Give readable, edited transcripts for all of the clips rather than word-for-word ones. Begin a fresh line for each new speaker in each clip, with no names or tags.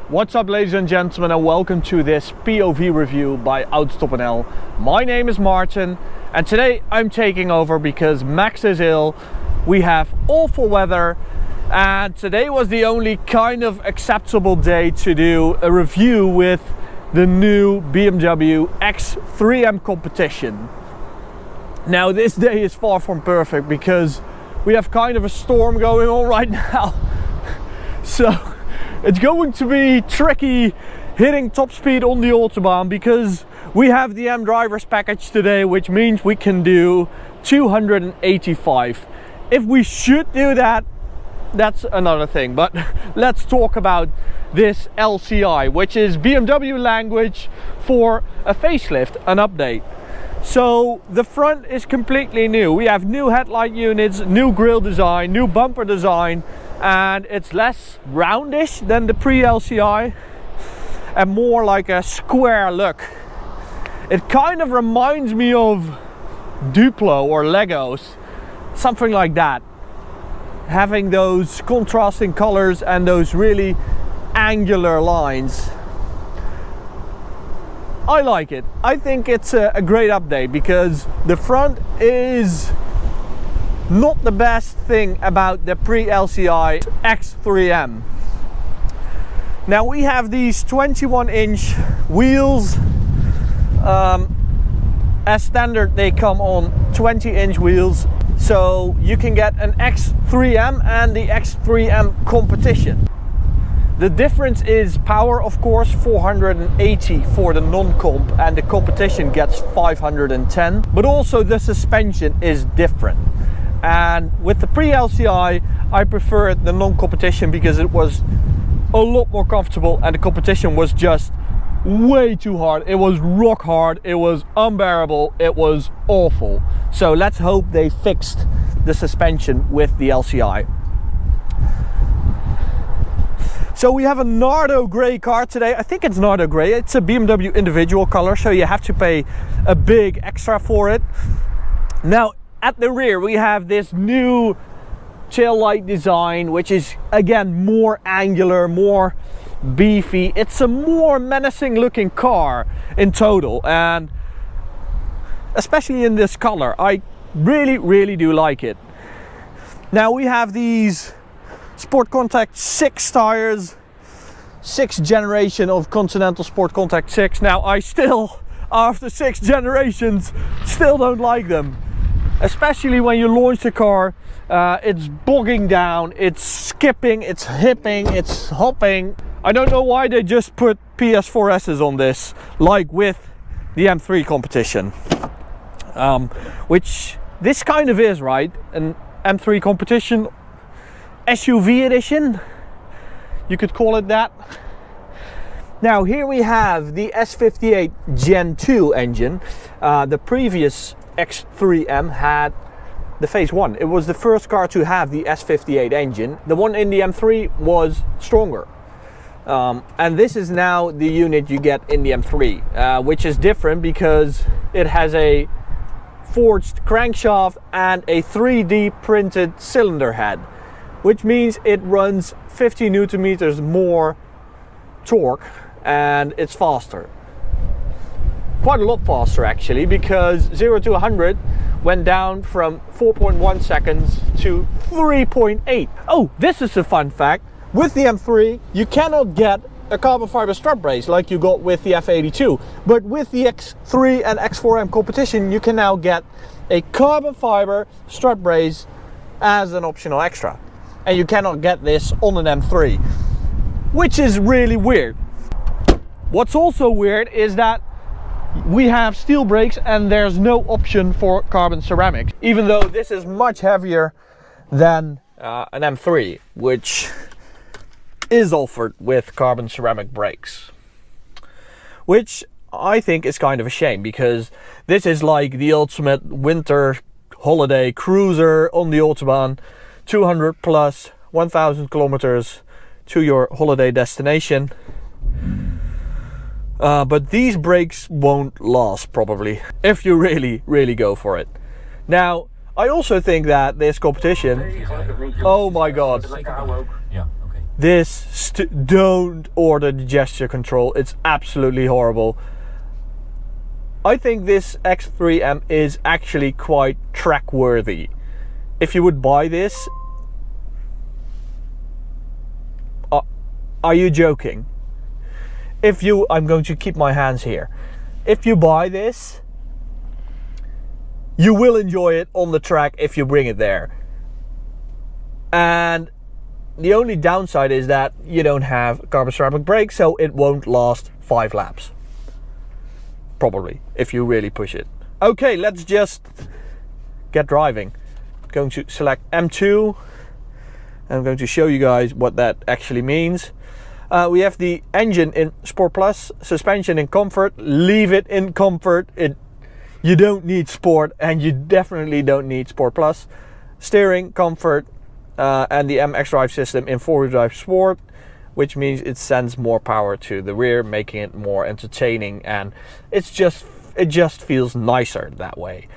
What's up, ladies and gentlemen, and welcome to this POV review by AutoTopNL. My name is Martin, and today I'm taking over because Max is ill. We have awful weather, and today was the only kind of acceptable day to do a review with the new BMW X3M competition. Now, this day is far from perfect because we have kind of a storm going on right now. So it's going to be tricky hitting top speed on the Autobahn because we have the M drivers package today, which means we can do 285. If we should do that, that's another thing. But let's talk about this LCI, which is BMW language for a facelift, an update. So the front is completely new. We have new headlight units, new grille design, new bumper design, and it's less roundish than the pre-LCI and more like a square look. It kind of reminds me of Duplo or Legos, something like that, having those contrasting colors and those really angular lines. I like it. I think it's a great update because the front is not the best thing about the pre-LCI X3M. Now we have these 21-inch wheels. As standard, they come on 20-inch wheels. So you can get an X3M and the X3M competition. The difference is power, of course, 480 for the non-comp, and the competition gets 510. But also the suspension is different. And with the pre-LCI, I preferred the non-competition because it was a lot more comfortable, and the competition was just way too hard. It was rock hard, it was unbearable, it was awful. So let's hope they fixed the suspension with the LCI. So we have a Nardo grey car today. I think it's Nardo grey. It's a BMW individual color, so you have to pay a big extra for it. Now at the rear we have this new tail light design, which is again more angular, more beefy. It's a more menacing looking car in total, and especially in this color I really do like it. Now we have these Sport Contact 6 tires, 6th generation of Continental Sport Contact 6. Now I still, after 6 generations, still don't like them, especially when you launch the car. It's bogging down, it's skipping, it's hipping, it's hopping. I don't know why they just put PS4S's on this, like with the M3 competition, which this kind of is, right? An M3 competition SUV edition, you could call it that. Now here we have the S58 Gen 2 engine. The previous X3M had the Phase 1. It was the first car to have the S58 engine. The one in the M3 was stronger. And this is now the unit you get in the M3, which is different because it has a forged crankshaft and a 3D printed cylinder head, which means it runs 50 Newton meters more torque, and it's faster. Quite a lot faster actually, because 0 to 100 went down from 4.1 seconds to 3.8. Oh, this is a fun fact. With the M3, you cannot get a carbon fiber strut brace like you got with the F82. But with the X3 and X4M competition, you can now get a carbon fiber strut brace as an optional extra. And you cannot get this on an M3, which is really weird. What's also weird is that we have steel brakes and there's no option for carbon ceramics, even though this is much heavier than an M3, which is offered with carbon ceramic brakes, which I think is kind of a shame, because this is like the ultimate winter holiday cruiser on the Autobahn. 200 plus 1000 kilometers to your holiday destination. But these brakes won't last probably if you really go for it. Now I also think that this competition, oh my god, don't order the gesture control. It's absolutely horrible. I think this X3M is actually quite track worthy. If you would buy this, are you joking? I'm going to keep my hands here. If you buy this, you will enjoy it on the track if you bring it there. And the only downside is that you don't have carbon ceramic brakes, so it won't last 5 laps. Probably, if you really push it. Okay, let's just get driving. I'm going to select M2. I'm going to show you guys what that actually means. We have the engine in Sport Plus, suspension in Comfort. Leave it in Comfort. You don't need Sport, and you definitely don't need Sport Plus. Steering, Comfort, and the MX Drive system in 4-wheel drive Sport, which means it sends more power to the rear, making it more entertaining, and it just feels nicer that way.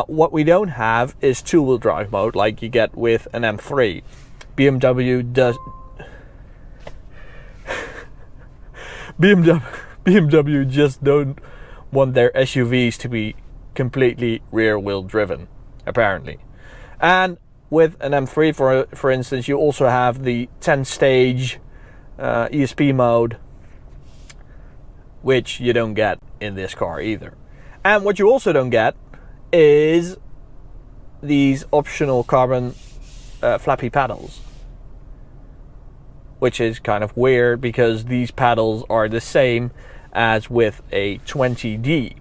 What we don't have is 2-wheel drive mode like you get with an M3. BMW just don't want their SUVs to be completely rear wheel driven, apparently. And with an M3, for instance, you also have the 10-stage ESP mode, which you don't get in this car either. And what you also don't get is these optional carbon flappy paddles, which is kind of weird because these paddles are the same as with a 20D.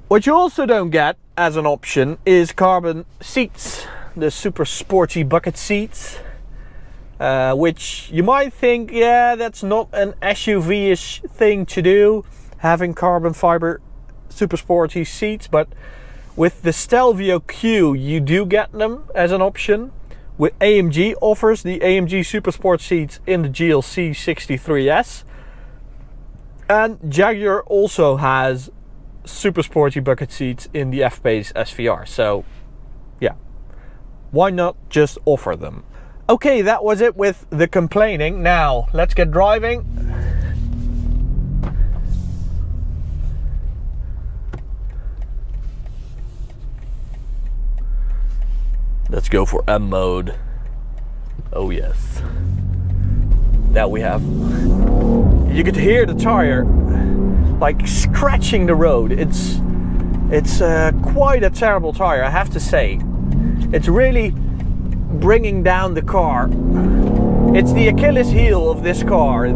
What you also don't get as an option is carbon seats, the super sporty bucket seats, which you might think, yeah, that's not an SUV-ish thing to do, having carbon fiber super sporty seats, but with the Stelvio Q you do get them as an option. With AMG offers the AMG Super Sport seats in the GLC 63S, and Jaguar also has super sporty bucket seats in the F-Pace SVR. So yeah, why not just offer them? Okay, that was it with the complaining. Now let's get driving. Let's go for M mode. Oh yes. Now we have, you could hear the tire like scratching the road. It's quite a terrible tire, I have to say. It's really bringing down the car. It's the Achilles heel of this car.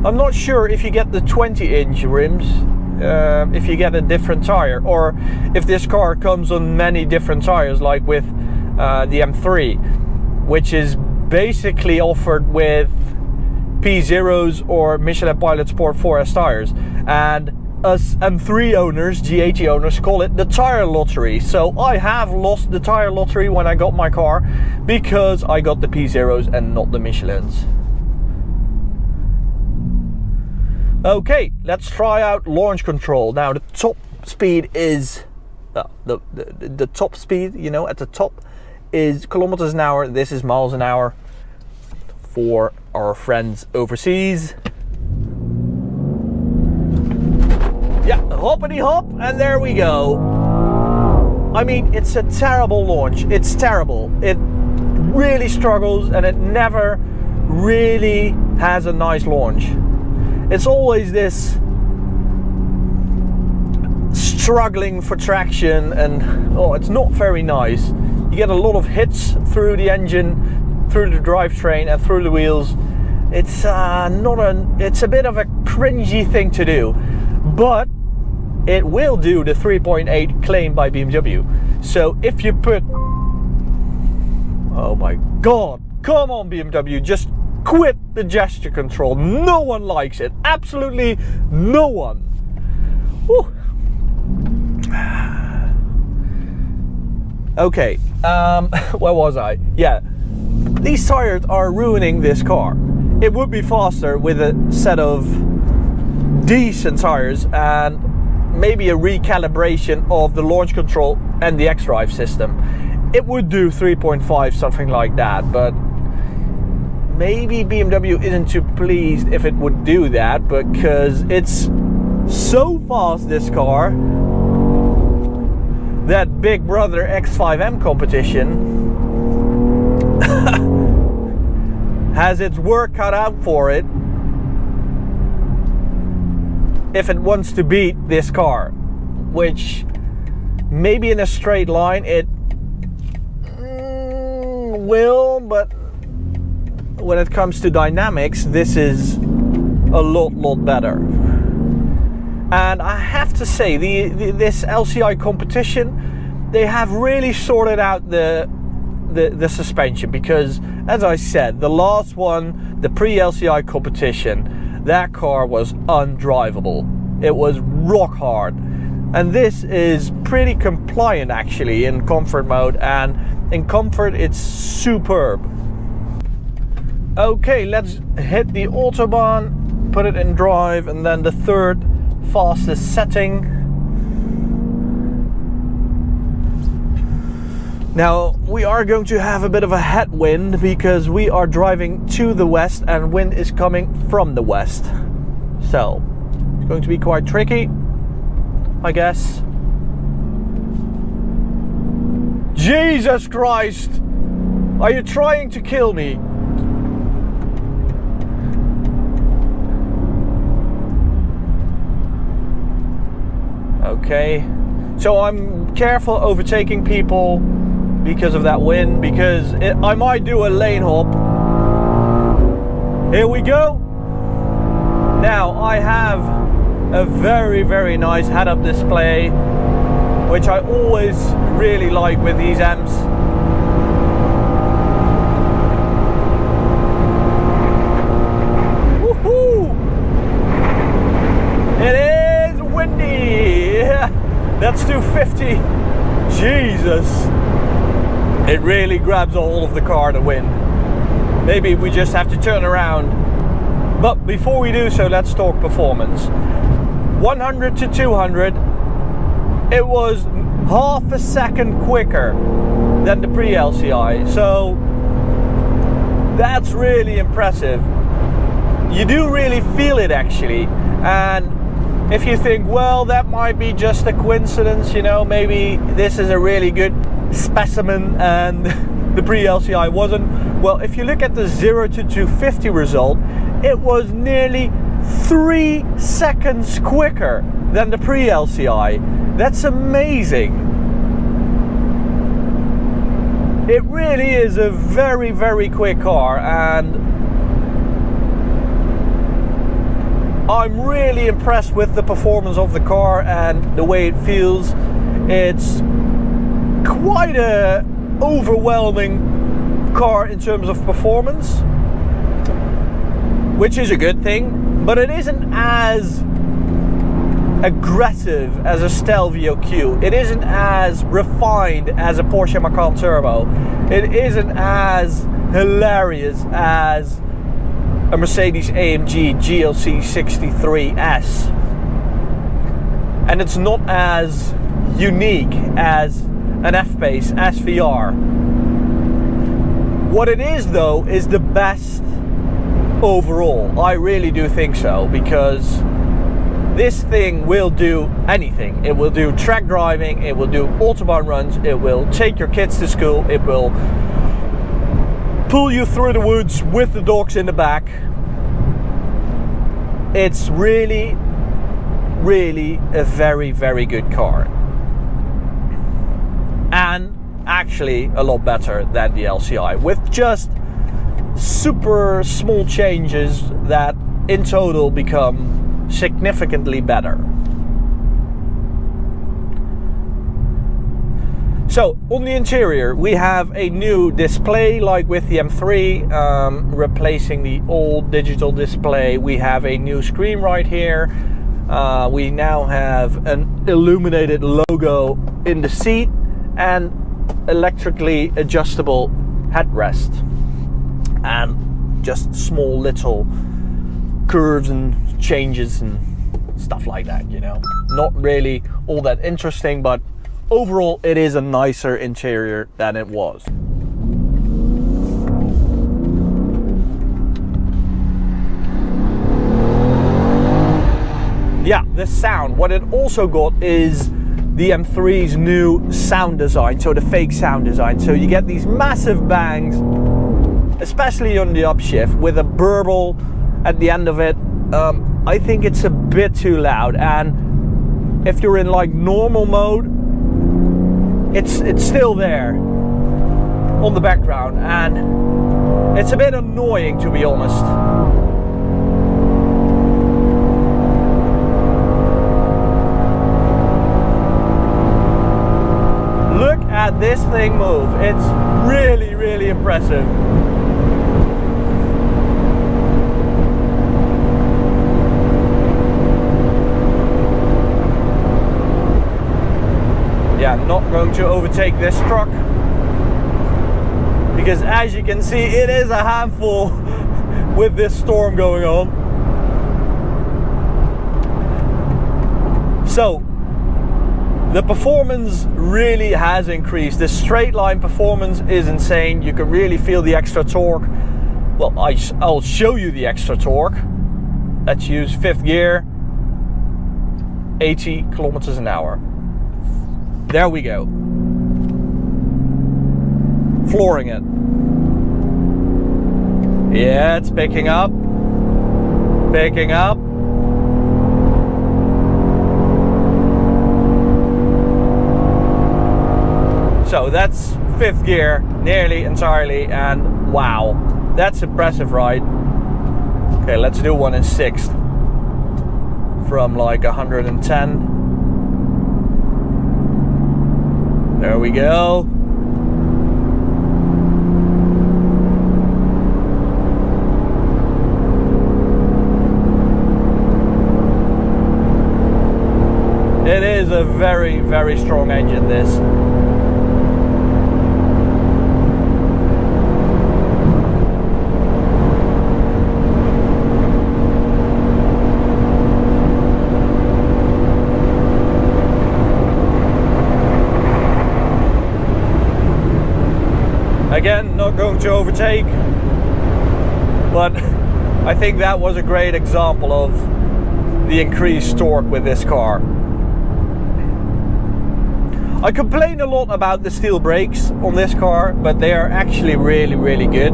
I'm not sure if you get the 20-inch rims, if you get a different tire, or if this car comes on many different tires like with the M3, which is basically offered with P0s or Michelin Pilot Sport 4S tires, and us M3 owners, GAT owners, call it the tire lottery. So I have lost the tire lottery when I got my car because I got the P0s and not the Michelins. Okay, let's try out launch control. Now the top speed is the top speed, you know, at the top is kilometers an hour. This is miles an hour for our friends overseas. Yeah, hoppity hop, and there we go. I mean, it's a terrible launch. It's terrible. It really struggles, and it never really has a nice launch. It's always this struggling for traction, and oh, it's not very nice. You get a lot of hits through the engine, through the drivetrain, and through the wheels. It's it's a bit of a cringy thing to do, but it will do the 3.8 claim by BMW. So if you put, oh my god, come on BMW, just quit the gesture control. No one likes it. Absolutely no one. Whew. Okay, where was I? Yeah, these tires are ruining this car. It would be faster with a set of decent tires and maybe a recalibration of the launch control and the xDrive system, it would do 3.5, something like that. But maybe BMW isn't too pleased if it would do that, because it's so fast, this car, that Big Brother X3M competition has its work cut out for it if it wants to beat this car, which maybe in a straight line it will, but when it comes to dynamics, this is a lot better. And I have to say, this LCI competition, they have really sorted out the suspension, because as I said, the last one, the pre-LCI competition, that car was undrivable. It was rock hard. And this is pretty compliant actually in comfort mode, and in comfort it's superb. Okay, let's hit the Autobahn, put it in drive, and then the third fastest setting. Now we are going to have a bit of a headwind because we are driving to the west and wind is coming from the west. So it's going to be quite tricky, I guess. Jesus Christ! Are you trying to kill me? Okay, so I'm careful overtaking people because of that wind, because I might do a lane hop. Here we go. Now I have a very nice head-up display, which I always really like with these M's. Woohoo! It is windy. That's 250. Jesus. It really grabs a hold of the car, the wind. Maybe we just have to turn around. But before we do so, let's talk performance. 100 to 200, it was half a second quicker than the pre-LCI. So that's really impressive. You do really feel it actually. And if you think, well, that might be just a coincidence, you know, maybe this is a really good specimen and the pre-LCI wasn't. Well, if you look at the 0 to 250 result, it was nearly 3 seconds quicker than the pre-LCI. That's amazing. It really is a very quick car, and I'm really impressed with the performance of the car and the way it feels. It's quite a overwhelming car in terms of performance, which is a good thing, but it isn't as aggressive as a Stelvio Q. It isn't as refined as a Porsche Macan Turbo. It isn't as hilarious as a Mercedes AMG GLC 63S. And it's not as unique as an F-Pace SVR. What it is though is the best overall. I really do think so, because this thing will do anything. It will do track driving, it will do Autobahn runs, it will take your kids to school, it will pull you through the woods with the dogs in the back. It's really a very good car, and actually a lot better than the LCI, with just super small changes that in total become significantly better. So on the interior we have a new display like with the M3, replacing the old digital display. We have a new screen right here. We now have an illuminated logo in the seat and electrically adjustable headrest, and just small little curves and changes and stuff like that, you know. Not really all that interesting, but overall it is a nicer interior than it was. Yeah, the sound. What it also got is the M3's new sound design, so the fake sound design. So you get these massive bangs, especially on the upshift, with a burble at the end of it. I think it's a bit too loud, and if you're in like normal mode, it's still there on the background, and it's a bit annoying, to be honest. Look at this thing move. It's really, really impressive. Yeah, not going to overtake this truck, because as you can see, it is a handful with this storm going on. So the performance really has increased. The straight line performance is insane. You can really feel the extra torque. Well, I'll show you the extra torque. Let's use 5th gear, 80 kilometers an hour. There we go. Flooring it. Yeah, it's picking up. Picking up. So that's 5th gear nearly entirely, and wow, that's impressive, right? Okay, let's do one in 6th from like 110. There we go. It is a very, very strong engine, this. Again, not going to overtake, but I think that was a great example of the increased torque with this car. I complain a lot about the steel brakes on this car, but they are actually really, really good.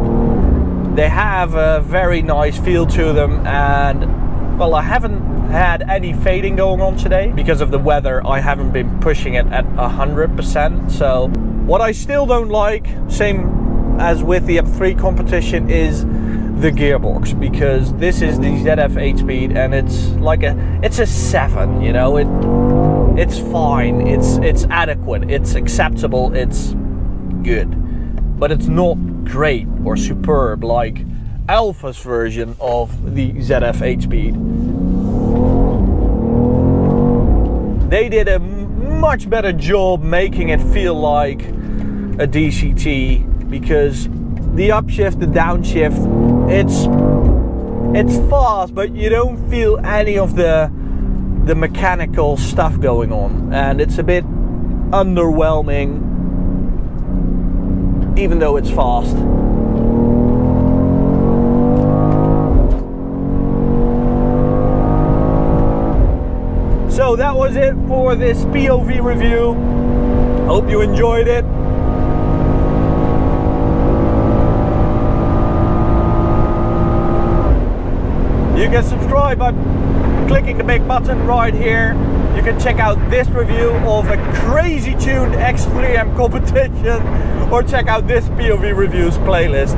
They have a very nice feel to them, and well, I haven't had any fading going on today because of the weather. I haven't been pushing it at 100%. So what I still don't like, same as with the M3 competition, is the gearbox, because this is the ZF 8-speed and it's like it's a 7, you know. It's fine, it's adequate, it's acceptable, it's good, but it's not great or superb like Alpha's version of the ZF 8-speed. They did a much better job making it feel like a DCT, because the upshift, the downshift, it's fast, but you don't feel any of the mechanical stuff going on, and it's a bit underwhelming even though it's fast. So that was it for this POV review. Hope you enjoyed it. You can subscribe by clicking the big button right here. You can check out this review of a crazy tuned X3M competition, or check out this POV reviews playlist.